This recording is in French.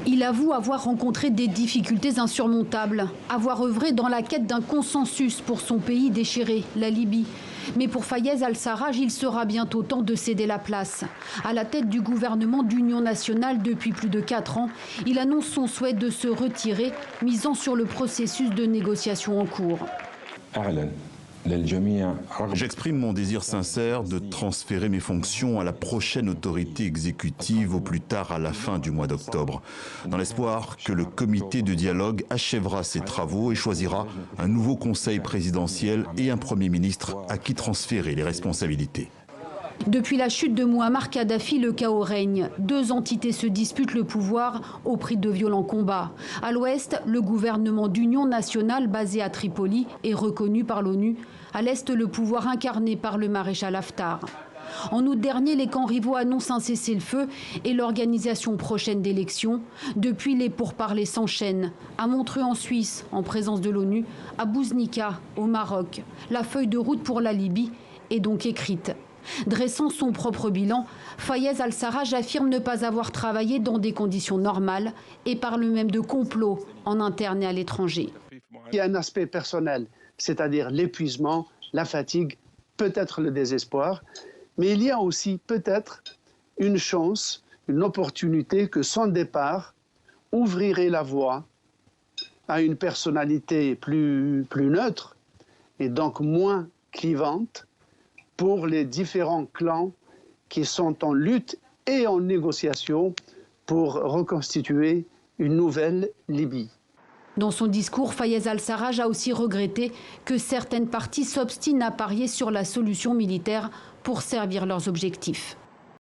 Il avoue avoir rencontré des difficultés insurmontables, avoir œuvré dans la quête d'un consensus pour son pays déchiré, la Libye. Mais pour Fayez al-Sarraj, il sera bientôt temps de céder la place. À la tête du gouvernement d'union nationale depuis plus de 4 ans, il annonce son souhait de se retirer, misant sur le processus de négociation en cours. J'exprime mon désir sincère de transférer mes fonctions à la prochaine autorité exécutive au plus tard à la fin du mois d'octobre, dans l'espoir que le comité de dialogue achèvera ses travaux et choisira un nouveau conseil présidentiel et un Premier ministre à qui transférer les responsabilités. Depuis la chute de Mouammar Kadhafi, le chaos règne. 2 entités se disputent le pouvoir au prix de violents combats. À l'ouest, le gouvernement d'union nationale basé à Tripoli est reconnu par l'ONU. À l'est, le pouvoir incarné par le maréchal Haftar. En août dernier, les camps rivaux annoncent un cessez-le-feu et l'organisation prochaine d'élections. Depuis, les pourparlers s'enchaînent. À Montreux en Suisse, en présence de l'ONU, à Bouznika, au Maroc. La feuille de route pour la Libye est donc écrite. Dressant son propre bilan, Fayez al-Sarraj affirme ne pas avoir travaillé dans des conditions normales et parle même de complot en interne et à l'étranger. Il y a un aspect personnel, c'est-à-dire l'épuisement, la fatigue, peut-être le désespoir, mais il y a aussi peut-être une chance, une opportunité que son départ ouvrirait la voie à une personnalité plus neutre et donc moins clivante pour les différents clans qui sont en lutte et en négociation pour reconstituer une nouvelle Libye. Dans son discours, Fayez al-Sarraj a aussi regretté que certaines parties s'obstinent à parier sur la solution militaire pour servir leurs objectifs.